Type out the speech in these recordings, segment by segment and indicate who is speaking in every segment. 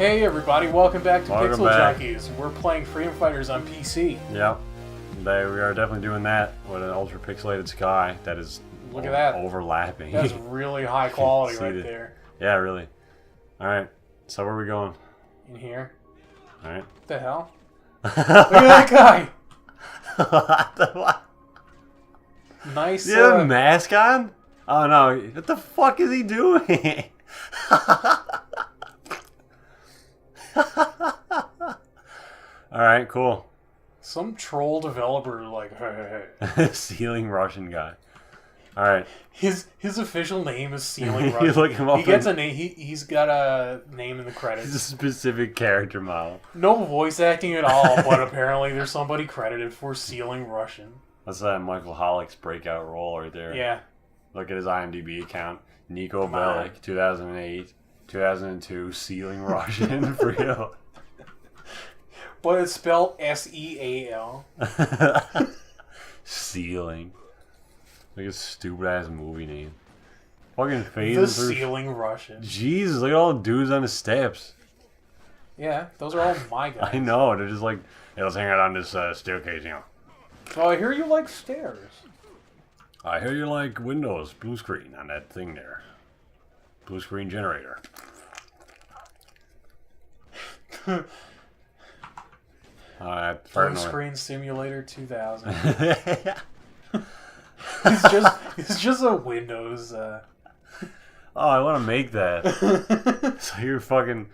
Speaker 1: Hey everybody, welcome back to
Speaker 2: Welcome
Speaker 1: Pixel
Speaker 2: back.
Speaker 1: Junkies. We're playing Freedom Fighters on PC.
Speaker 2: Yep. We are definitely doing that with an ultra pixelated sky that is
Speaker 1: Look at that.
Speaker 2: overlapping.
Speaker 1: That's really high quality
Speaker 2: See
Speaker 1: right
Speaker 2: the-
Speaker 1: there.
Speaker 2: Yeah, really. Alright, so where are we going?
Speaker 1: In here.
Speaker 2: Alright.
Speaker 1: What the hell? Look at that guy!
Speaker 2: What?
Speaker 1: Nice.
Speaker 2: You have a mask on? Oh no, what the fuck is he doing? Alright, cool.
Speaker 1: Some troll developer like, hey.
Speaker 2: Ceiling Russian guy. Alright.
Speaker 1: His official name is Ceiling
Speaker 2: You
Speaker 1: Russian.
Speaker 2: look him up
Speaker 1: He gets
Speaker 2: and-
Speaker 1: a name. He's got a name in the credits.
Speaker 2: He's a specific character model.
Speaker 1: No voice acting at all, but apparently there's somebody credited for Ceiling Russian.
Speaker 2: That's that Michael Hollick's breakout role right there.
Speaker 1: Yeah.
Speaker 2: Look at his IMDb account. Nico
Speaker 1: Come on.
Speaker 2: Bellic, 2008, 2002, Ceiling Russian for real.
Speaker 1: But it's spelled S-E-A-L.
Speaker 2: Ceiling. Like a stupid ass movie name. Fucking
Speaker 1: The
Speaker 2: phasing through.
Speaker 1: Ceiling Russian.
Speaker 2: Jesus, look at all the dudes on the steps.
Speaker 1: Yeah, those are all my guys.
Speaker 2: I know, they're just like, hey, let's hang out on this staircase, you know.
Speaker 1: Oh, I hear you like stairs.
Speaker 2: I hear you like Windows, blue screen on that thing there. Blue screen generator.
Speaker 1: Blue Screen Simulator 2000.
Speaker 2: Yeah.
Speaker 1: It's just a Windows.
Speaker 2: Oh, I want to make that. So you're fucking,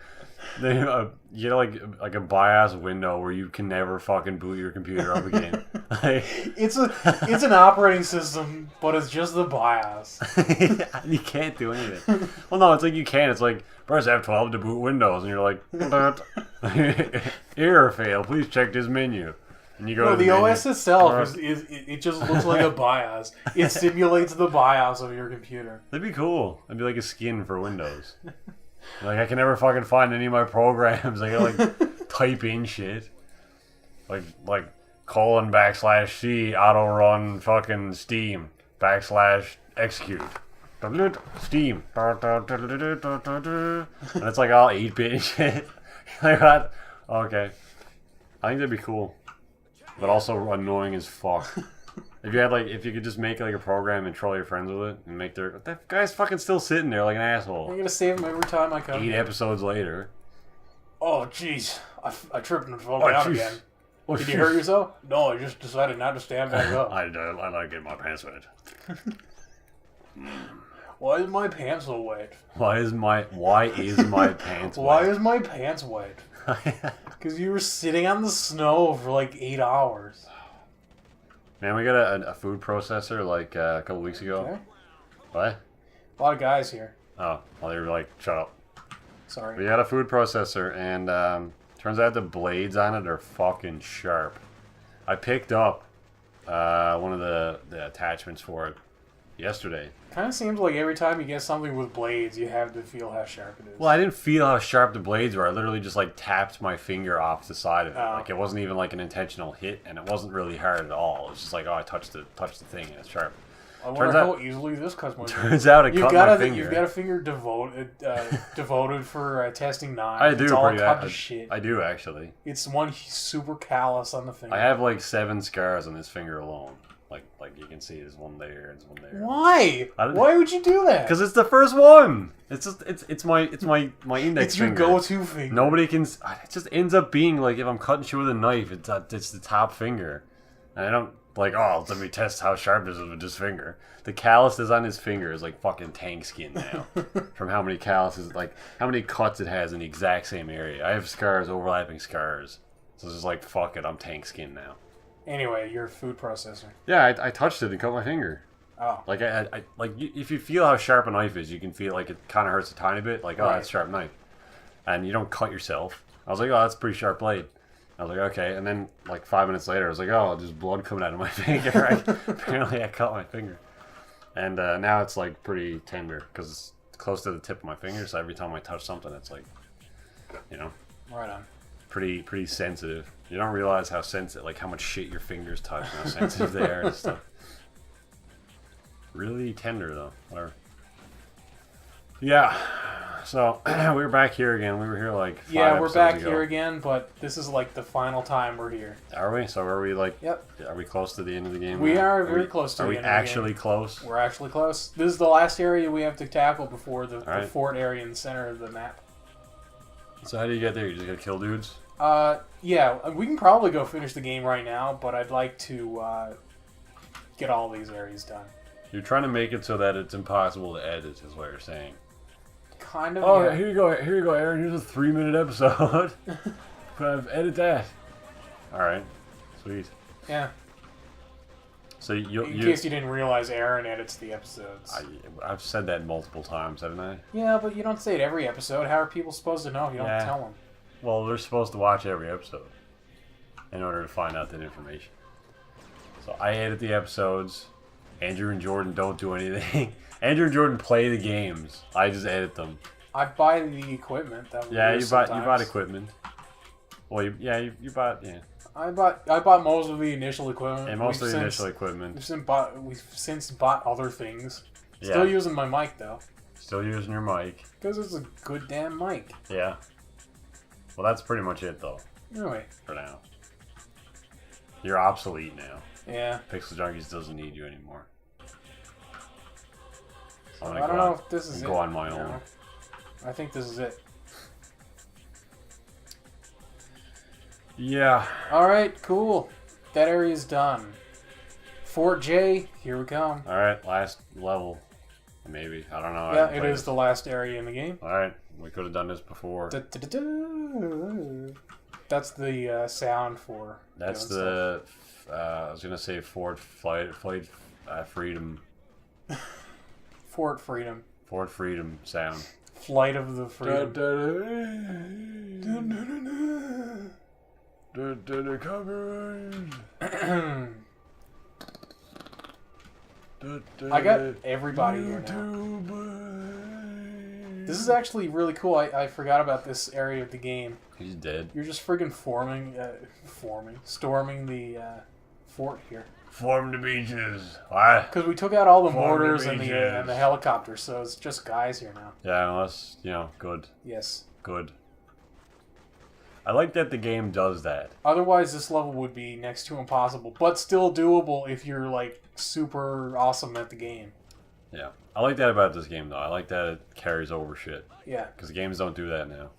Speaker 2: you get like a BIOS window where you can never fucking boot your computer up again. Like,
Speaker 1: It's an operating system, but it's just the BIOS.
Speaker 2: you can't do anything. Well, no, it's like you can. It's like press F12 to boot Windows, and you're like, error fail. Please check this menu. And you go
Speaker 1: No,
Speaker 2: to
Speaker 1: the
Speaker 2: menu.
Speaker 1: OS itself it just looks like a BIOS. It simulates the BIOS of your computer.
Speaker 2: That'd be cool. It'd be like a skin for Windows. Like I can never fucking find any of my programs. I gotta like type in shit. Like :/C auto run fucking Steam /execute. Steam. And it's like all 8-bit and shit. Like what? Okay. I think that'd be cool. But also annoying as fuck. If you could just make like a program and troll your friends with it and make that guy's fucking still sitting there like an asshole.
Speaker 1: I'm gonna save him every time I come.
Speaker 2: 8 episodes later.
Speaker 1: Oh jeez, I tripped and fell
Speaker 2: Oh,
Speaker 1: down
Speaker 2: jeez.
Speaker 1: again.
Speaker 2: Oh,
Speaker 1: Did you hurt yourself? No, I just decided not to stand back up.
Speaker 2: I like getting my pants wet.
Speaker 1: Why is my pants so wet?
Speaker 2: Why is my pants
Speaker 1: Why
Speaker 2: wet?
Speaker 1: is my pants wet? Because you were sitting on the snow for like 8 hours.
Speaker 2: Man, we got a food processor like a couple weeks ago.
Speaker 1: Okay.
Speaker 2: What?
Speaker 1: A lot of guys here.
Speaker 2: Oh, well, they were like, shut up.
Speaker 1: Sorry.
Speaker 2: We got a food processor, and turns out the blades on it are fucking sharp. I picked up one of the attachments for it yesterday.
Speaker 1: Kind of seems like every time you get something with blades, you have to feel how sharp it is.
Speaker 2: Well, I didn't feel how sharp the blades were. I literally just like tapped my finger off the side of it.
Speaker 1: Oh.
Speaker 2: Like it wasn't even like an intentional hit, and it wasn't really hard at all. It was just like, oh, I touched the thing and it's sharp.
Speaker 1: I wonder how easily this cuts my finger.
Speaker 2: Turns out it cut my finger.
Speaker 1: You've got a finger devoted for testing knives.
Speaker 2: I do
Speaker 1: It's all
Speaker 2: pretty
Speaker 1: cut to shit.
Speaker 2: I do actually.
Speaker 1: It's one super callus on the finger.
Speaker 2: I have like 7 scars on this finger alone. Like you can see, there's one there, there's one there.
Speaker 1: Why? Why would you do that?
Speaker 2: Because it's the first one. It's just it's my index
Speaker 1: It's your
Speaker 2: finger.
Speaker 1: go-to finger.
Speaker 2: Nobody can. It just ends up being like if I'm cutting shit with a knife, it's the top finger, and I don't like. Oh, let me test how sharp it is with this finger. The calluses on his finger is like fucking tank skin now, from how many calluses, like how many cuts it has in the exact same area. I have scars, overlapping scars, so it's just like fuck it, I'm tank skin now.
Speaker 1: Anyway, your food processor.
Speaker 2: Yeah, I touched it and cut my finger.
Speaker 1: Oh.
Speaker 2: Like if you feel how sharp a knife is, you can feel like it kind of hurts a tiny bit. Like, oh,
Speaker 1: Right.
Speaker 2: that's a sharp knife, and you don't cut yourself. I was like, oh, that's a pretty sharp blade. I was like, okay, and then like 5 minutes later, I was like, oh, there's blood coming out of my finger. Apparently, I cut my finger, and now it's like pretty tender because it's close to the tip of my finger. So every time I touch something, it's like, you know,
Speaker 1: Right on.
Speaker 2: pretty sensitive. You don't realize how sensitive, like how much shit your fingers touch and how sensitive they are and stuff. Really tender though. Whatever. Yeah. So we were back here again. We were here like 5
Speaker 1: Yeah, we're back
Speaker 2: episodes ago.
Speaker 1: here again, but this is like the final time we're here.
Speaker 2: Are we? So are we like?
Speaker 1: Yep.
Speaker 2: Are we close to the end of the game?
Speaker 1: We
Speaker 2: now?
Speaker 1: are very close to
Speaker 2: Are
Speaker 1: the
Speaker 2: we
Speaker 1: end of the
Speaker 2: actually
Speaker 1: game.
Speaker 2: close?
Speaker 1: We're actually close. This is the last area we have to tackle before the
Speaker 2: Alright.
Speaker 1: fort area in the center of the map.
Speaker 2: So how do you get there? You just gotta kill dudes?
Speaker 1: Yeah, we can probably go finish the game right now, but I'd like to get all these areas done.
Speaker 2: You're trying to make it so that it's impossible to edit, is what you're saying.
Speaker 1: Kind of.
Speaker 2: Oh,
Speaker 1: yeah.
Speaker 2: here you go, Aaron. Here's a 3-minute episode. Edit that. All right, sweet.
Speaker 1: Yeah.
Speaker 2: So
Speaker 1: In case you didn't realize, Aaron edits the episodes.
Speaker 2: I've said that multiple times, haven't I?
Speaker 1: Yeah, but you don't say it every episode. How are people supposed to know if you don't tell them?
Speaker 2: Well, they're supposed to watch every episode in order to find out that information. So I edit the episodes. Andrew and Jordan don't do anything. Andrew and Jordan play the games. I just edit them.
Speaker 1: I buy the equipment. That we use
Speaker 2: you bought
Speaker 1: sometimes.
Speaker 2: equipment. Well, you bought
Speaker 1: I bought most of the initial equipment.
Speaker 2: and most of the initial equipment.
Speaker 1: We've since bought other things.
Speaker 2: Yeah.
Speaker 1: Still using my mic though,
Speaker 2: Still using your mic.
Speaker 1: because it's a good damn mic.
Speaker 2: Yeah. Well, that's pretty much it though
Speaker 1: Anyway,
Speaker 2: for now. You're obsolete now.
Speaker 1: yeah.
Speaker 2: Pixel Junkies doesn't need you anymore. I'm
Speaker 1: I
Speaker 2: gonna
Speaker 1: don't know if this is
Speaker 2: go
Speaker 1: it.
Speaker 2: on my
Speaker 1: you
Speaker 2: own.
Speaker 1: know? I think this is it.
Speaker 2: Yeah.
Speaker 1: All right, cool. That area's done. Fort J, here we come.
Speaker 2: All right, last level. Maybe. I don't know. I
Speaker 1: Yeah,
Speaker 2: haven't
Speaker 1: it
Speaker 2: played
Speaker 1: is
Speaker 2: it.
Speaker 1: the last area in the game.
Speaker 2: All right, we could have done this before.
Speaker 1: Da-da-da-da. That's the sound for.
Speaker 2: That's
Speaker 1: doing
Speaker 2: the. I was gonna say Fort Freedom.
Speaker 1: Fort Freedom.
Speaker 2: Fort Freedom sound.
Speaker 1: Flight of the Freedom. I got everybody here now. This is actually really cool. I forgot about this area of the game.
Speaker 2: He's dead.
Speaker 1: You're just friggin' storming the fort here.
Speaker 2: Form the beaches. Why?
Speaker 1: Because we took out all the
Speaker 2: Form the
Speaker 1: mortars and
Speaker 2: beaches.
Speaker 1: the helicopters, so it's just guys here now.
Speaker 2: Yeah, unless good.
Speaker 1: Yes.
Speaker 2: Good. I like that the game does that.
Speaker 1: Otherwise, this level would be next to impossible, but still doable if you're like super awesome at the game.
Speaker 2: Yeah. I like that about this game, though. I like that it carries over shit.
Speaker 1: Yeah.
Speaker 2: Because games don't do that now.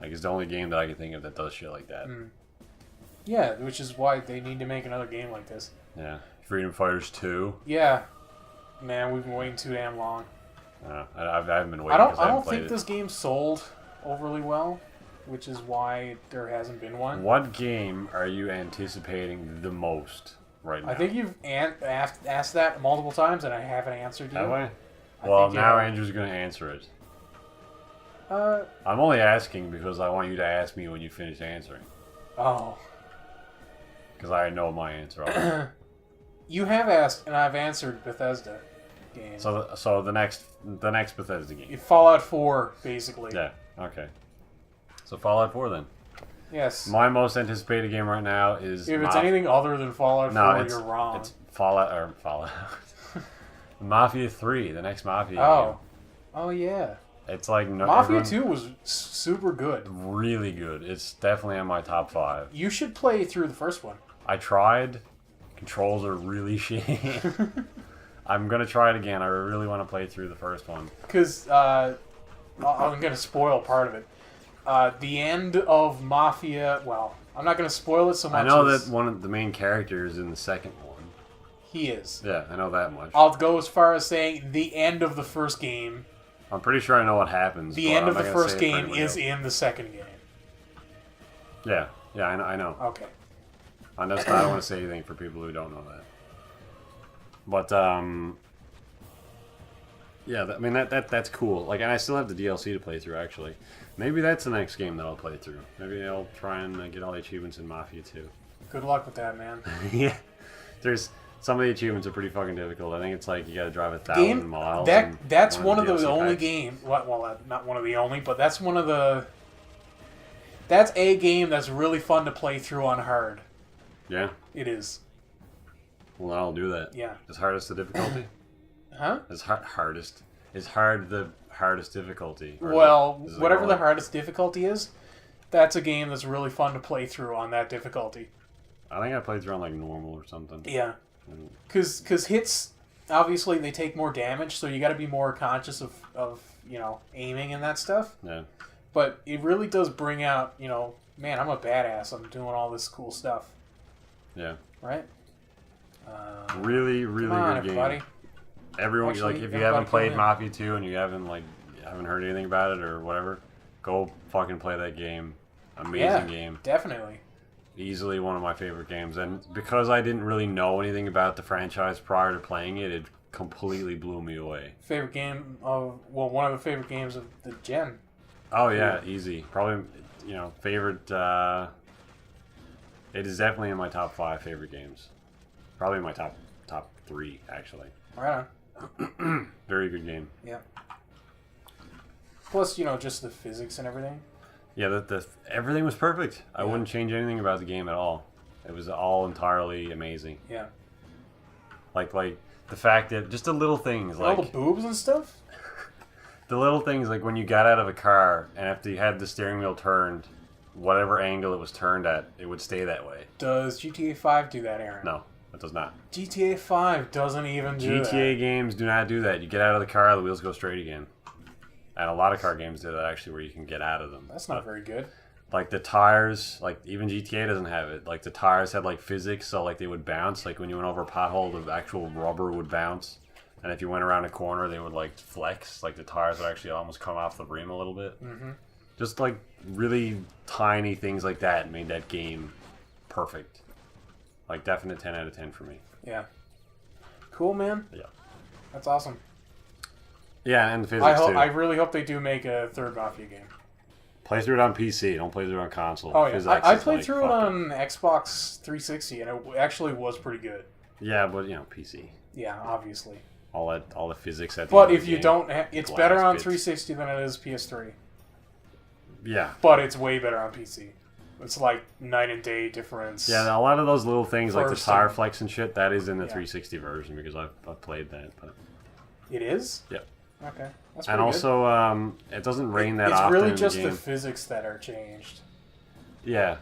Speaker 2: Like, it's the only game that I can think of that does shit like that.
Speaker 1: Yeah, which is why they need to make another game like this.
Speaker 2: Yeah. Freedom Fighters 2.
Speaker 1: Yeah. Man, we've been waiting too damn long.
Speaker 2: I haven't been waiting.
Speaker 1: I don't
Speaker 2: because I haven't
Speaker 1: think
Speaker 2: played
Speaker 1: this game sold overly well, which is why there hasn't been one.
Speaker 2: What game are you anticipating the most right now?
Speaker 1: I think you've asked that multiple times, and I haven't answered you.
Speaker 2: That way?
Speaker 1: I
Speaker 2: Well,
Speaker 1: think,
Speaker 2: now
Speaker 1: yeah.
Speaker 2: Andrew's going to answer it.
Speaker 1: Uh,
Speaker 2: I'm only asking because I want you to ask me when you finish answering.
Speaker 1: oh.
Speaker 2: Because I know my answer already.
Speaker 1: You have asked, and I've answered Bethesda games.
Speaker 2: So the next Bethesda game.
Speaker 1: Fallout 4, basically.
Speaker 2: Yeah, okay. So Fallout 4 then.
Speaker 1: Yes.
Speaker 2: My most anticipated game right now is
Speaker 1: If it's anything other than Fallout 4, you're wrong.
Speaker 2: It's Fallout. Mafia 3, the next Mafia game.
Speaker 1: Oh yeah.
Speaker 2: It's like
Speaker 1: Mafia 2 was super good.
Speaker 2: really good. It's definitely in my top 5.
Speaker 1: You should play through the first one.
Speaker 2: I tried. Controls are really shitty. I'm gonna try it again. I really want to play through the first one.
Speaker 1: Because I'm going to spoil part of it. The end of Mafia, well, I'm not going to spoil it so much.
Speaker 2: I know
Speaker 1: as
Speaker 2: that one of the main characters is in the second one.
Speaker 1: he is.
Speaker 2: Yeah, I know that much.
Speaker 1: I'll go as far as saying the end of the first game.
Speaker 2: I'm pretty sure I know what happens.
Speaker 1: The
Speaker 2: but
Speaker 1: end
Speaker 2: I'm
Speaker 1: of
Speaker 2: not
Speaker 1: the
Speaker 2: gonna
Speaker 1: first
Speaker 2: say it for
Speaker 1: game
Speaker 2: anybody
Speaker 1: is
Speaker 2: else.
Speaker 1: in the second game.
Speaker 2: Yeah, I know.
Speaker 1: Okay.
Speaker 2: I don't want to say anything for people who don't know that. But yeah, I mean that's cool. Like, and I still have the DLC to play through. Actually, maybe that's the next game that I'll play through. Maybe I'll try and get all the achievements in Mafia 2.
Speaker 1: Good luck with that, man.
Speaker 2: Yeah, there's some of the achievements are pretty fucking difficult. I think it's like you got to drive 1,000 miles.
Speaker 1: That's one of the
Speaker 2: DLC
Speaker 1: only
Speaker 2: packs.
Speaker 1: game. Well, not one of the only, but that's one of the. That's a game that's really fun to play through on hard.
Speaker 2: Yeah.
Speaker 1: It is.
Speaker 2: Well, then I'll do that.
Speaker 1: Yeah.
Speaker 2: Is hardest the difficulty?
Speaker 1: Huh?
Speaker 2: Is hardest. Is hard the hardest difficulty? Or
Speaker 1: Well,
Speaker 2: is it
Speaker 1: whatever
Speaker 2: all
Speaker 1: the
Speaker 2: like-
Speaker 1: hardest difficulty is, that's a game that's really fun to play through on that difficulty.
Speaker 2: I think I played through on like normal or something.
Speaker 1: Yeah.
Speaker 2: And-
Speaker 1: Because hits, obviously, they take more damage, so you got to be more conscious of aiming and that stuff.
Speaker 2: Yeah.
Speaker 1: But it really does bring out, man, I'm a badass. I'm doing all this cool stuff.
Speaker 2: Yeah.
Speaker 1: Right?
Speaker 2: Really, really
Speaker 1: Come on,
Speaker 2: good game.
Speaker 1: everybody.
Speaker 2: Everyone,
Speaker 1: Actually,
Speaker 2: like, if you
Speaker 1: everybody
Speaker 2: haven't played
Speaker 1: come in.
Speaker 2: Mafia 2 and you haven't heard anything about it or whatever, go fucking play that game. Amazing game.
Speaker 1: Definitely.
Speaker 2: Easily one of my favorite games. And because I didn't really know anything about the franchise prior to playing it, it completely blew me away.
Speaker 1: Favorite game of, one of the favorite games of the gen.
Speaker 2: Oh, yeah, easy. Probably, favorite, it is definitely in my top 5 favorite games. Probably my top 3, actually.
Speaker 1: Right on.
Speaker 2: Very good game.
Speaker 1: Yeah. Plus, just the physics and everything.
Speaker 2: Yeah, everything was perfect. I wouldn't change anything about the game at all. It was all entirely amazing.
Speaker 1: Yeah.
Speaker 2: Like the fact that just the little things,
Speaker 1: All the
Speaker 2: like
Speaker 1: boobs and stuff?
Speaker 2: the little things, like when you got out of a car and after you had the steering wheel turned, whatever angle it was turned at, it would stay that way.
Speaker 1: Does GTA 5 do that, Aaron?
Speaker 2: No, it does not.
Speaker 1: GTA 5 doesn't even do that.
Speaker 2: GTA games do not do that. You get out of the car, the wheels go straight again. And a lot of car games do that actually, where you can get out of them.
Speaker 1: That's not very good.
Speaker 2: Like the tires, like even GTA doesn't have it. Like the tires had like physics, so like they would bounce. Like when you went over a pothole, the actual rubber would bounce. And if you went around a corner, they would like flex. Like the tires would actually almost come off the rim a little bit.
Speaker 1: Mm-hmm.
Speaker 2: Just like really tiny things like that made that game perfect. Like definite 10 out of 10 for me.
Speaker 1: Yeah. Cool, man.
Speaker 2: Yeah.
Speaker 1: That's awesome.
Speaker 2: Yeah, and the physics too.
Speaker 1: I really hope they do make a third Mafia game.
Speaker 2: Play through it on PC. Don't play through it on console.
Speaker 1: Oh, yeah.
Speaker 2: Physics
Speaker 1: I
Speaker 2: is,
Speaker 1: played
Speaker 2: like,
Speaker 1: through it
Speaker 2: fucking-
Speaker 1: on Xbox 360, and it actually was pretty good.
Speaker 2: Yeah, but PC.
Speaker 1: Yeah, obviously.
Speaker 2: All the physics at the
Speaker 1: But
Speaker 2: end of
Speaker 1: if
Speaker 2: the
Speaker 1: you
Speaker 2: game.
Speaker 1: don't... it's
Speaker 2: Glass
Speaker 1: better on
Speaker 2: bits.
Speaker 1: 360 than it is PS3.
Speaker 2: Yeah.
Speaker 1: But it's way better on PC. It's like night and day difference.
Speaker 2: Yeah, a lot of those little things like the
Speaker 1: First
Speaker 2: tire
Speaker 1: and-
Speaker 2: flex and shit, that is in the
Speaker 1: Yeah.
Speaker 2: 360 version because I've played that. But
Speaker 1: It is?
Speaker 2: yeah.
Speaker 1: Okay. That's
Speaker 2: And
Speaker 1: pretty
Speaker 2: also, it doesn't rain that
Speaker 1: good. It's
Speaker 2: often
Speaker 1: really
Speaker 2: in
Speaker 1: just
Speaker 2: the
Speaker 1: the
Speaker 2: game.
Speaker 1: physics that are changed.
Speaker 2: Yeah.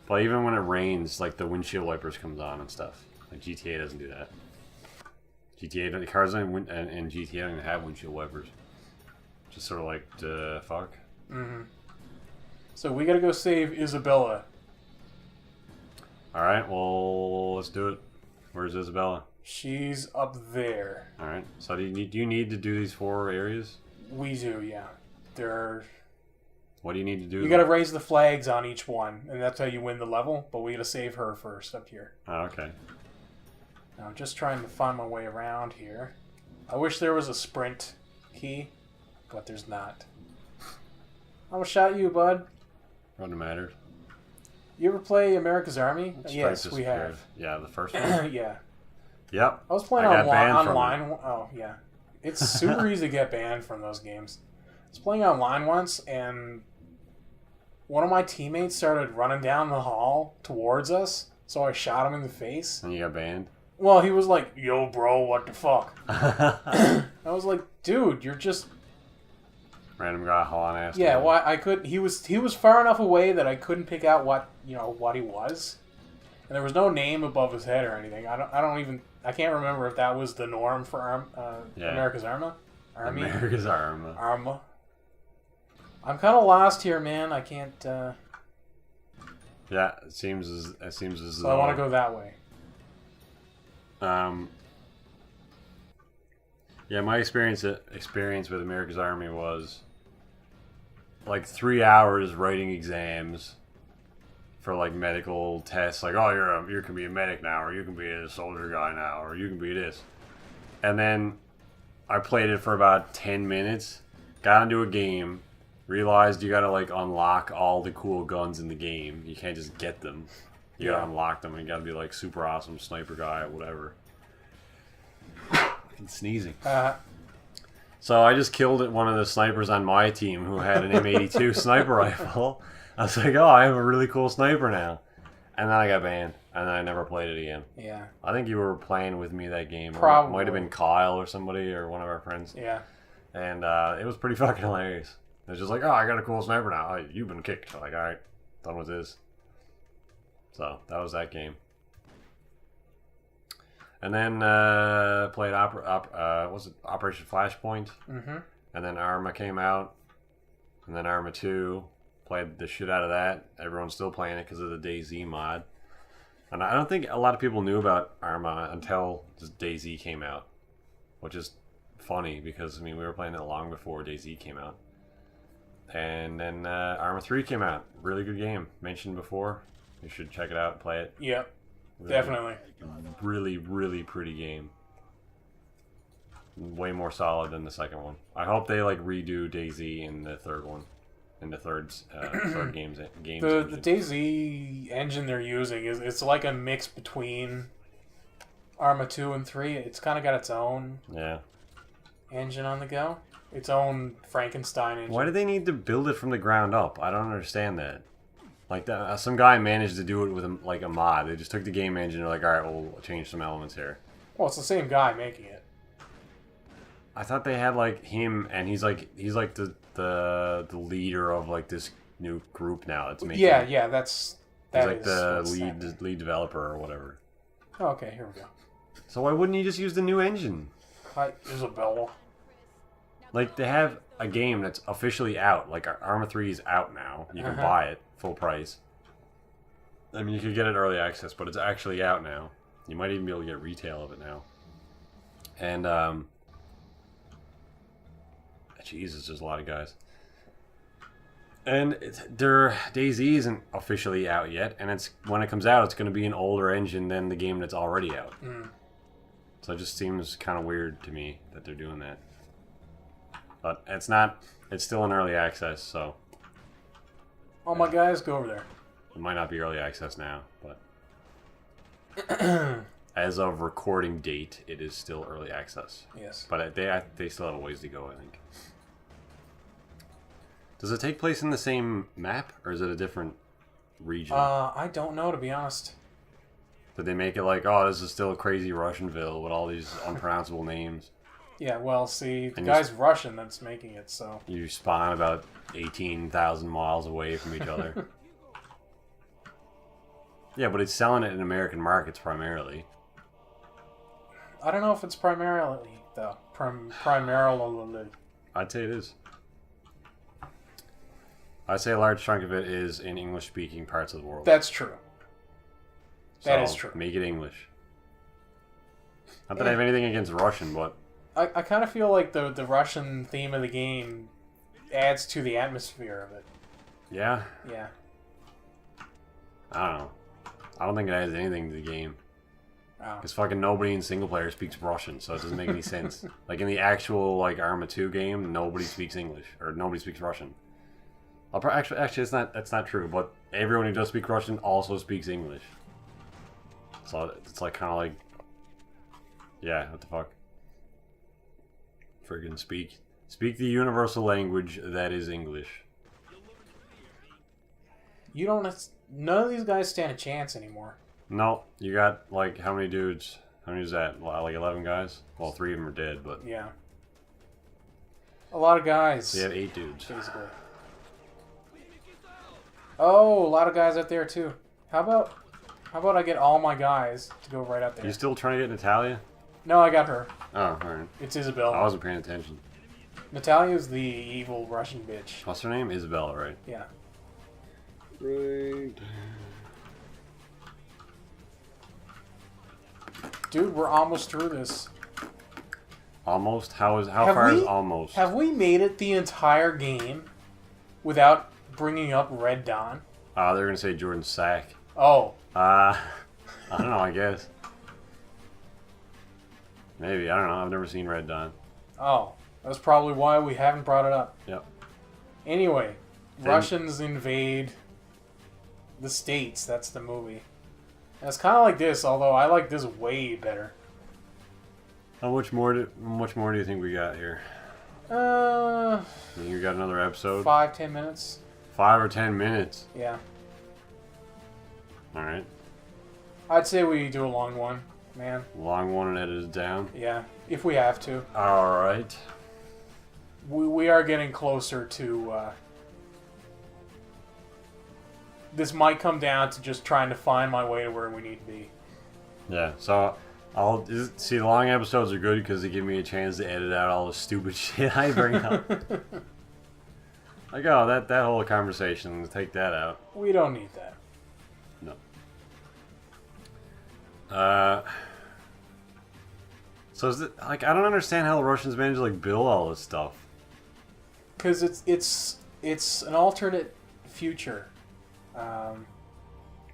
Speaker 2: But even when it rains, like the windshield wipers comes on and stuff. Like GTA doesn't do that. The cars and GTA don't even have windshield wipers. Just sort of like, fuck.
Speaker 1: Mm-hmm. So we gotta go save Isabella.
Speaker 2: Alright, well, let's do it. Where's Isabella?
Speaker 1: She's up there.
Speaker 2: Alright, so do you need to do these 4 areas?
Speaker 1: We do, yeah.
Speaker 2: What do you need to do?
Speaker 1: You gotta raise the flags on each one, and that's how you win the level, but we gotta save her first up here.
Speaker 2: Oh, okay.
Speaker 1: Now, I'm just trying to find my way around here. I wish there was a sprint key, but there's not. I'm gonna shot you, bud.
Speaker 2: Wouldn't matter.
Speaker 1: You ever play America's Army?
Speaker 2: Stripes
Speaker 1: Yes, we
Speaker 2: disappeared.
Speaker 1: have.
Speaker 2: Yeah, the first one.
Speaker 1: Yeah.
Speaker 2: Yep.
Speaker 1: I was playing
Speaker 2: I got banned from
Speaker 1: online. Oh, yeah. It's super easy to get banned from those games. I was playing online once, and one of my teammates started running down the hall towards us, so I shot him in the face.
Speaker 2: And you got banned.
Speaker 1: Well, he was like, "Yo, bro, what the fuck?" I was like, "Dude, you're just..."
Speaker 2: Random guy hauling ass.
Speaker 1: Yeah,
Speaker 2: man.
Speaker 1: well, I could... He was far enough away that I couldn't pick out what he was. And there was no name above his head or anything. I can't remember if that was the norm for America's Army.
Speaker 2: America's Arma.
Speaker 1: Arma. I'm kind of lost here, man. I can't.
Speaker 2: Yeah, it seems as
Speaker 1: So I want to go that way.
Speaker 2: Yeah, my experience with America's Army was like 3 hours writing exams for like medical tests. Like, oh, you can be a medic now, or you can be a soldier guy now, or you can be this. And then I played it for about 10 minutes, got into a game, realized you gotta like unlock all the cool guns in the game. You can't just get them. You gotta unlock them, and you gotta be like super awesome sniper guy or whatever. Fucking sneezing. So I just killed one of the snipers on my team who had an M82 sniper rifle. I was like, oh, I have a really cool sniper now. And then I got banned, and then I never played it again.
Speaker 1: Yeah.
Speaker 2: I think you were playing with me that game.
Speaker 1: Probably.
Speaker 2: It might have been Kyle or somebody or one of our friends.
Speaker 1: Yeah.
Speaker 2: And it was pretty fucking hilarious. It's just like, oh, I got a cool sniper now. Oh, you've been kicked. I'm like, alright, done with this. So, that was that game. And then played was it Operation Flashpoint?
Speaker 1: Mm-hmm.
Speaker 2: And then Arma came out. And then Arma 2. Played the shit out of that. Everyone's still playing it because of the DayZ mod. And I don't think a lot of people knew about Arma until just DayZ came out. Which is funny because, I mean, we were playing it long before DayZ came out. And then Arma 3 came out. Really good game. Mentioned before. You should check it out and play it.
Speaker 1: Yep.
Speaker 2: Really,
Speaker 1: Definitely.
Speaker 2: Really, really pretty game. Way more solid than the second one. I hope they like redo DayZ in the third one. In the third games.
Speaker 1: The DayZ engine they're using it's like a mix between Arma 2 and 3. It's kind of got its own engine on the go. Its own Frankenstein engine.
Speaker 2: Why do they need to build it from the ground up? I don't understand that. Like that, some guy managed to do it with a mod. They just took the game engine and they're like, all right, we'll change some elements here.
Speaker 1: Well, it's the same guy making it.
Speaker 2: I thought they had like him, and he's like the leader of like this new group now. It's making.
Speaker 1: Yeah,
Speaker 2: he's like the lead developer or whatever.
Speaker 1: Oh, okay, here we go.
Speaker 2: So why wouldn't you just use the new engine?
Speaker 1: Hi, Isabella.
Speaker 2: Like they have a game that's officially out. Like Arma 3 is out now. You can buy it full price. I mean, you could get it early access, but it's actually out now. You might even be able to get retail of it now. And Jesus, there's a lot of guys. And their DayZ isn't officially out yet, and it's when it comes out, it's going to be an older engine than the game that's already out. So it just seems kind of weird to me that they're doing that. But it's not. It's still in early access, so.
Speaker 1: All my guys, go over there.
Speaker 2: It might not be early access now, but as of recording date, it is still early access.
Speaker 1: Yes.
Speaker 2: But they still have a ways to go, I think. Does it take place in the same map, or is it a different region?
Speaker 1: I don't know, to be honest.
Speaker 2: Did they make it like, oh, this is still crazy Russianville with all these unpronounceable names?
Speaker 1: Yeah, well, see, the guy's Russian that's making it, so...
Speaker 2: You spawn about 18,000 miles away from each other. Yeah, but it's selling it in American markets primarily.
Speaker 1: I don't know if it's primarily, though. Primarily.
Speaker 2: I'd say it is. I'd say a large chunk of it is in English-speaking parts of the world.
Speaker 1: That's true. That is true.
Speaker 2: Make it English. Not that I have anything against Russian, but...
Speaker 1: I kind of feel like the Russian theme of the game adds to the atmosphere of it.
Speaker 2: Yeah?
Speaker 1: Yeah.
Speaker 2: I don't know. I don't think it adds anything to the game.
Speaker 1: Oh.
Speaker 2: Because fucking nobody in single player speaks Russian, so it doesn't make any sense. Like in the actual like Arma 2 game, nobody speaks English, or nobody speaks Russian. Actually, that's not true. But everyone who does speak Russian also speaks English. So it's like kind of like, yeah, what the fuck? Friggin' speak the universal language that is English.
Speaker 1: You don't. None of these guys stand a chance anymore.
Speaker 2: No, you got like how many dudes? How many is that? Like 11 guys? Well, 3 of them are dead, but
Speaker 1: yeah, a lot of guys.
Speaker 2: They have 8 dudes.
Speaker 1: Basically. Oh, a lot of guys out there too. How about I get all my guys to go right up there?
Speaker 2: You still trying to get Natalia?
Speaker 1: No, I got her.
Speaker 2: Oh, alright.
Speaker 1: It's Isabella.
Speaker 2: I wasn't paying attention.
Speaker 1: Natalia's the evil Russian bitch.
Speaker 2: What's her name? Isabella, right?
Speaker 1: Yeah.
Speaker 2: Right.
Speaker 1: Dude, we're almost through this.
Speaker 2: Almost? How far is almost?
Speaker 1: Have we made it the entire game without bringing up Red Dawn?
Speaker 2: They're gonna say Jordan Sack.
Speaker 1: Oh.
Speaker 2: I don't know, I guess. Maybe, I don't know. I've never seen Red Dawn.
Speaker 1: Oh. That's probably why we haven't brought it up.
Speaker 2: Yep.
Speaker 1: Anyway, Russians invade the States. That's the movie. And it's kind of like this, although I like this way better.
Speaker 2: How much more do you think we got here? You think we got another episode?
Speaker 1: 5-10 minutes.
Speaker 2: 5 or 10 minutes?
Speaker 1: Yeah.
Speaker 2: Alright.
Speaker 1: I'd say we do a long one, man.
Speaker 2: Long one and edit it down?
Speaker 1: Yeah, if we have to.
Speaker 2: Alright.
Speaker 1: we are getting closer to. This might come down to just trying to find my way to where we need to be.
Speaker 2: Yeah, so I'll see. The long episodes are good because they give me a chance to edit out all the stupid shit I bring up. Like, oh, that whole conversation, take that out.
Speaker 1: We don't need that.
Speaker 2: No. So is it like I don't understand how the Russians managed to like build all this stuff.
Speaker 1: Because it's an alternate future.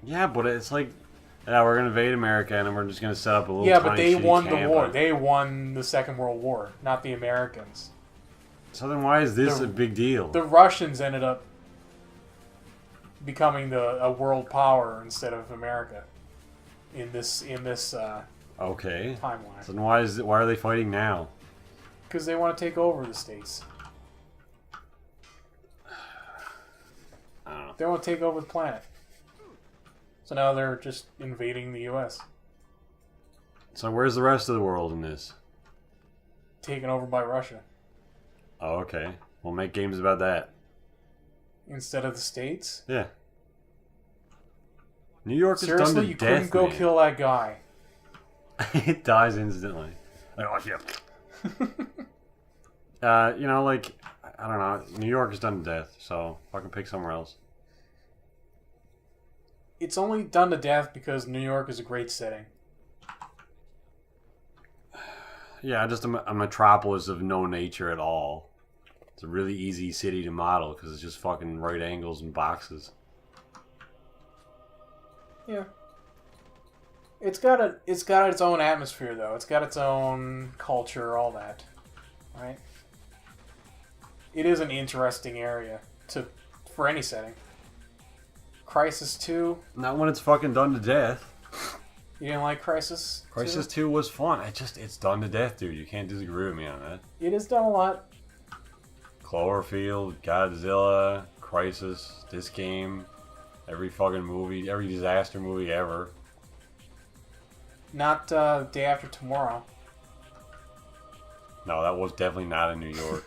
Speaker 2: Yeah, but it's like, yeah, we're gonna invade America and then we're just gonna set up a little.
Speaker 1: Yeah, but they won the war.
Speaker 2: And...
Speaker 1: They won the Second World War, not the Americans.
Speaker 2: So then, why is this a big deal?
Speaker 1: The Russians ended up becoming a world power instead of America in this
Speaker 2: okay
Speaker 1: timeline.
Speaker 2: So then, why are they fighting now?
Speaker 1: Because they want to take over the states.
Speaker 2: I don't know.
Speaker 1: They want to take over the planet. So now they're just invading the U.S.
Speaker 2: So where's the rest of the world in this?
Speaker 1: Taken over by Russia.
Speaker 2: Oh, okay. We'll make games about that.
Speaker 1: Instead of the states?
Speaker 2: Yeah. New York is done
Speaker 1: Seriously,
Speaker 2: to
Speaker 1: you
Speaker 2: death,
Speaker 1: couldn't go
Speaker 2: man.
Speaker 1: kill that guy.
Speaker 2: It dies instantly. Like, oh shit. You know, like, I don't know. New York is done to death, so fucking pick somewhere else.
Speaker 1: It's only done to death because New York is a great setting.
Speaker 2: Yeah, just a metropolis of no nature at all. It's a really easy city to model because it's just fucking right angles and boxes.
Speaker 1: Yeah. It's got its own atmosphere though. It's got its own culture, all that. Right? It is an interesting area for any setting. Crisis 2.
Speaker 2: Not when it's fucking done to death.
Speaker 1: You didn't like Crisis 2?
Speaker 2: Crisis 2 was fun. It's done to death, dude. You can't disagree with me on that.
Speaker 1: It has done a lot.
Speaker 2: Cloverfield, Godzilla, Crisis, this game, every fucking movie, every disaster movie ever.
Speaker 1: Not Day After Tomorrow.
Speaker 2: No, that was definitely not in New York.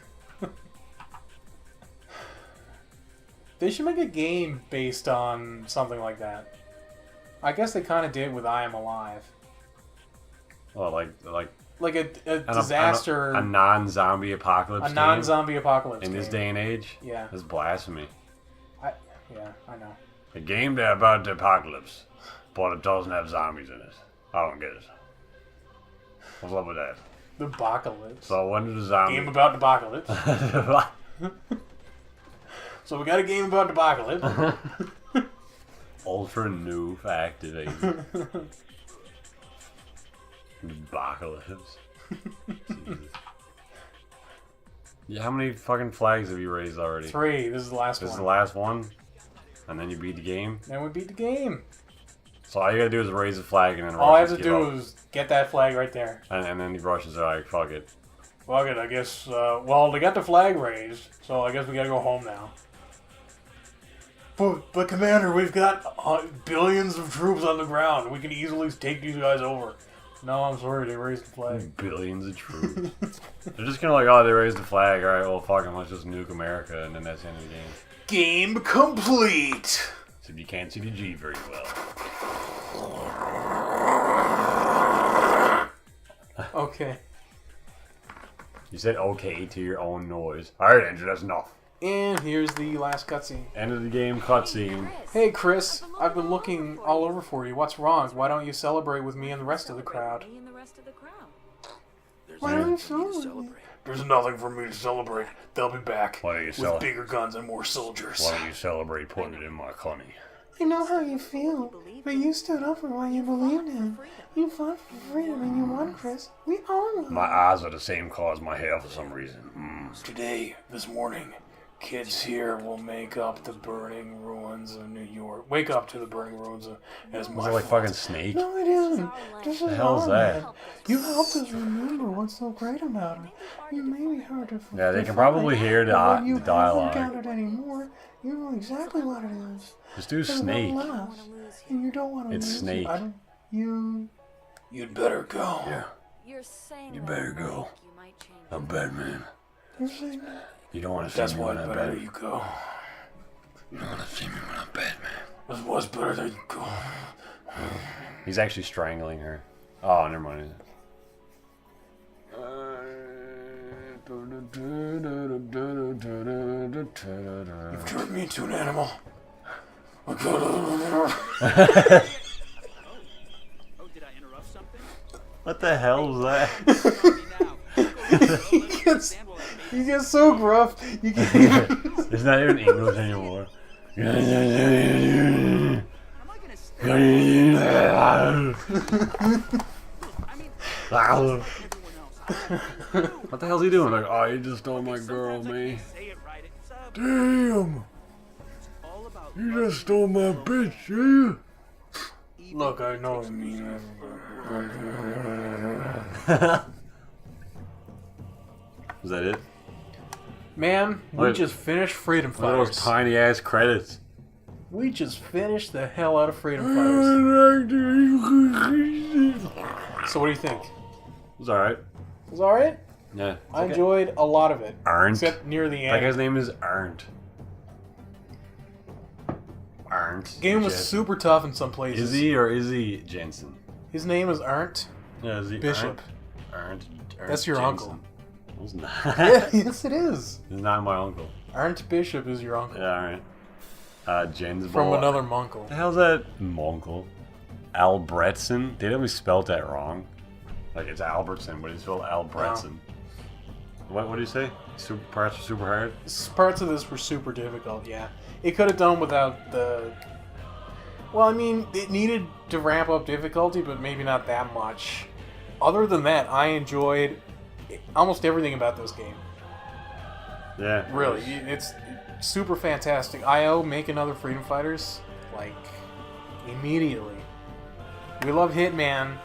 Speaker 1: They should make a game based on something like that. I guess they kind of did with I Am Alive.
Speaker 2: Well,
Speaker 1: like a disaster,
Speaker 2: a non-zombie apocalypse.
Speaker 1: A non-zombie apocalypse.
Speaker 2: In this day and age.
Speaker 1: Yeah,
Speaker 2: that's blasphemy.
Speaker 1: I know.
Speaker 2: A game about the apocalypse, but it doesn't have zombies in it. I don't get it. What's up with that?
Speaker 1: The apocalypse.
Speaker 2: So when did the zombie
Speaker 1: game about the apocalypse? So we got a game about the apocalypse.
Speaker 2: Ultra noof activated. Apocalypse. Yeah, how many fucking flags have you raised already?
Speaker 1: 3. This is the last one.
Speaker 2: This is the last one? And then you beat the game?
Speaker 1: Then we beat the game.
Speaker 2: So all you gotta do is raise the flag and then
Speaker 1: all I have to do is get that flag right there.
Speaker 2: And then the Russians are like, fuck it.
Speaker 1: Fuck it, I guess. Well, they got the flag raised, so I guess we gotta go home now. But Commander, we've got billions of troops on the ground. We can easily take these guys over. No, I'm sorry, they raised the flag.
Speaker 2: Billions of troops. They're just gonna like, oh, they raised the flag. Alright, well, fuck them. Let's just nuke America, and then that's the end of the game.
Speaker 1: Game complete!
Speaker 2: Except you can't see the G very well.
Speaker 1: Okay.
Speaker 2: You said okay to your own noise. Alright, Andrew, that's enough.
Speaker 1: And here's the last cutscene.
Speaker 2: End of the game cutscene.
Speaker 1: Hey, Chris, I've been looking all over for you. What's wrong? Why don't you celebrate with me and the rest of the crowd? Why don't you celebrate? There's nothing for me to celebrate. They'll be back with bigger guns and more soldiers.
Speaker 2: Why don't you celebrate putting it in my honey?
Speaker 1: I know how you feel, but you stood up for what you believed in. You fought for freedom and you won, Chris. We all won.
Speaker 2: My eyes are the same color as my hair for some reason.
Speaker 1: Today, this morning, kids here will make up the burning ruins of New York. Wake up to the burning ruins as my
Speaker 2: like fucking Snake?
Speaker 1: No, it isn't. This is
Speaker 2: the hell's that?
Speaker 1: Man. You helped us remember what's so great about it. You may be hard to forget.
Speaker 2: Yeah, they can probably hear the dialogue.
Speaker 1: You haven't got it anymore. You know exactly what it is.
Speaker 2: Just do Snake.
Speaker 1: And you don't want to
Speaker 2: it's
Speaker 1: lose.
Speaker 2: Snake.
Speaker 1: You'd better go.
Speaker 2: Yeah. You better go. I'm Batman. You don't want to
Speaker 1: That's
Speaker 2: see me
Speaker 1: why
Speaker 2: when I'm
Speaker 1: better
Speaker 2: bad.
Speaker 1: you go.
Speaker 2: You don't want to see me when I'm bad, man.
Speaker 1: That's why's better that you go.
Speaker 2: He's actually strangling her. Oh, never mind.
Speaker 1: You've turned me into an animal.
Speaker 3: Oh, did I interrupt something?
Speaker 2: What the hell was that?
Speaker 1: he gets so gruff. You can't even.
Speaker 2: It's not even English anymore.
Speaker 3: Am I gonna stay? I mean, everyone else.
Speaker 2: What the hell's he doing? Like, oh, you just stole my girl,
Speaker 3: Sometimes I
Speaker 2: me.
Speaker 3: can't say it right. It's
Speaker 2: Damn!
Speaker 3: all about
Speaker 2: You just stole my bitch, you?
Speaker 1: Look, I know what you mean.
Speaker 2: Was that it?
Speaker 1: Man, we
Speaker 2: Look.
Speaker 1: just finished Freedom
Speaker 2: Look at those
Speaker 1: Fighters.
Speaker 2: tiny ass credits.
Speaker 1: We just finished the hell out of Freedom Fighters. So what do you think?
Speaker 2: It was alright.
Speaker 1: It was alright?
Speaker 2: Yeah.
Speaker 1: I enjoyed a lot of it.
Speaker 2: Arndt.
Speaker 1: Except near the
Speaker 2: That
Speaker 1: end.
Speaker 2: guy's name is Arndt. Arndt.
Speaker 1: Game was
Speaker 2: Jen-
Speaker 1: super tough in some places.
Speaker 2: Is he or is he Jensen?
Speaker 1: His name is Arndt
Speaker 2: Yeah, is he
Speaker 1: Bishop.
Speaker 2: Arndt?
Speaker 1: That's your
Speaker 2: Jensen.
Speaker 1: uncle.
Speaker 2: No, it's not.
Speaker 1: Yeah, yes it is.
Speaker 2: He's not my uncle.
Speaker 1: Arndt Bishop is your uncle.
Speaker 2: Yeah, alright. Jen's
Speaker 1: From
Speaker 2: boy.
Speaker 1: another Munkle.
Speaker 2: The hell's that? Monkel. Albretson? They definitely spelled that wrong. Like it's Albertson, but it's spelled Albretson. What do you say? Parts are super hard?
Speaker 1: Parts of this were super difficult, yeah. It could have done without the... Well, I mean, it needed to ramp up difficulty, but maybe not that much. Other than that, I enjoyed almost everything about this game.
Speaker 2: Yeah.
Speaker 1: Really, it's super fantastic. IO, make another Freedom Fighters, like, immediately. We love Hitman,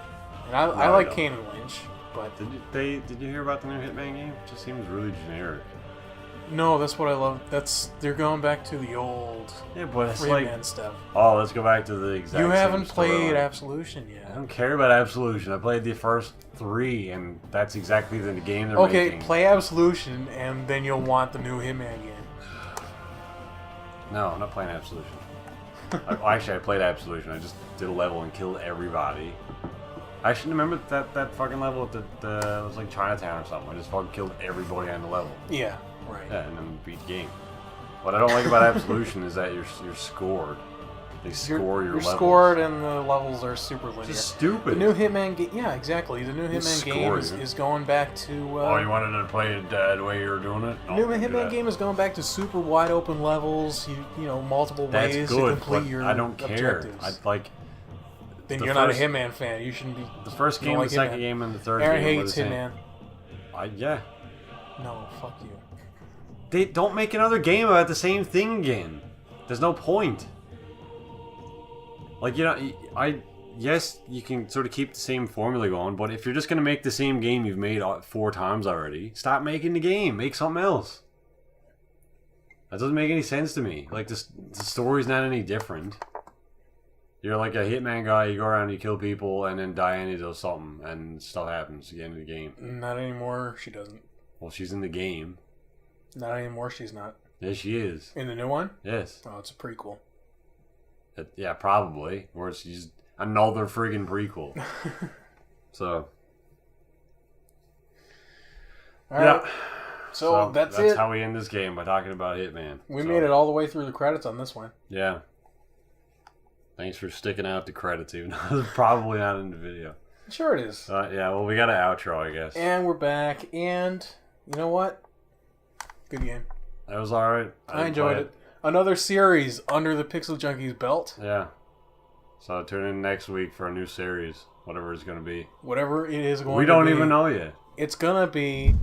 Speaker 1: and I
Speaker 2: I
Speaker 1: like
Speaker 2: don't.
Speaker 1: Kane and Lynch, but
Speaker 2: Did you hear about the new Hitman game? It just seems really generic.
Speaker 1: no, that's what I love. They're going back to the old
Speaker 2: Yeah, but it's
Speaker 1: Freedom
Speaker 2: like,
Speaker 1: stuff.
Speaker 2: oh, let's go back to the exact
Speaker 1: You
Speaker 2: same
Speaker 1: haven't played
Speaker 2: storyline.
Speaker 1: Absolution
Speaker 2: I
Speaker 1: yet.
Speaker 2: don't care about Absolution. I played the first 3, and that's exactly the game they're
Speaker 1: Okay,
Speaker 2: making.
Speaker 1: play Absolution, and then you'll want the new Hitman game.
Speaker 2: No, I'm not playing Absolution. Actually, I played Absolution. I just did a level and killed everybody. I should remember that fucking level at it was like Chinatown or something. I just fucking killed everybody on the level.
Speaker 1: Yeah, right.
Speaker 2: Yeah, and then beat the game. What I don't like about Absolution is that you're scored. They score your
Speaker 1: You're
Speaker 2: levels.
Speaker 1: scored, and the levels are super linear.
Speaker 2: It's stupid.
Speaker 1: The new Hitman game, yeah, exactly. The new Hitman game
Speaker 2: score
Speaker 1: is,
Speaker 2: you.
Speaker 1: is going back to.
Speaker 2: Oh, you wanted to play it the way you were doing it?
Speaker 1: The
Speaker 2: No,
Speaker 1: new
Speaker 2: do
Speaker 1: Hitman
Speaker 2: that.
Speaker 1: game is going back to super wide open levels. You know, multiple
Speaker 2: That's
Speaker 1: ways
Speaker 2: good,
Speaker 1: to complete
Speaker 2: but
Speaker 1: your
Speaker 2: I don't care.
Speaker 1: objectives.
Speaker 2: I like
Speaker 1: Then
Speaker 2: the
Speaker 1: you're not a
Speaker 2: first-
Speaker 1: Hitman fan. You shouldn't be.
Speaker 2: the first
Speaker 1: you
Speaker 2: game,
Speaker 1: don't
Speaker 2: the
Speaker 1: like
Speaker 2: second
Speaker 1: Hitman.
Speaker 2: game, and the third
Speaker 1: Aaron
Speaker 2: game. were
Speaker 1: hates
Speaker 2: the same.
Speaker 1: Hitman.
Speaker 2: Yeah.
Speaker 1: No, fuck you.
Speaker 2: They don't make another game about the same thing again. There's no point. Like, you know, yes, you can sort of keep the same formula going, but if you're just gonna make the same game you've made 4 times already, stop making the game. Make something else. That doesn't make any sense to me. Like, the story's not any different. You're like a hitman guy, you go around, you kill people, and then Diana does something, and stuff happens at the end of the game.
Speaker 1: Not anymore. She doesn't.
Speaker 2: Well, she's in the game.
Speaker 1: Not anymore. She's not.
Speaker 2: Yes, she is.
Speaker 1: In the new one?
Speaker 2: Yes.
Speaker 1: Oh, it's a prequel.
Speaker 2: Yeah, probably. Or it's just another friggin' prequel. So.
Speaker 1: All right. So that's it.
Speaker 2: how we end this game, by talking about Hitman.
Speaker 1: We made it all the way through the credits on this one.
Speaker 2: Yeah. Thanks for sticking out the credits, even though it's probably not in the video.
Speaker 1: Sure it is.
Speaker 2: Yeah, well, we got an outro, I guess.
Speaker 1: And we're back, and you know what? Good game.
Speaker 2: That was alright.
Speaker 1: I enjoyed it. Another series under the Pixel Junkies belt.
Speaker 2: Yeah. So tune in next week for a new series, whatever it's going to be.
Speaker 1: Whatever it is going to be.
Speaker 2: We don't even know yet.
Speaker 1: It's going to be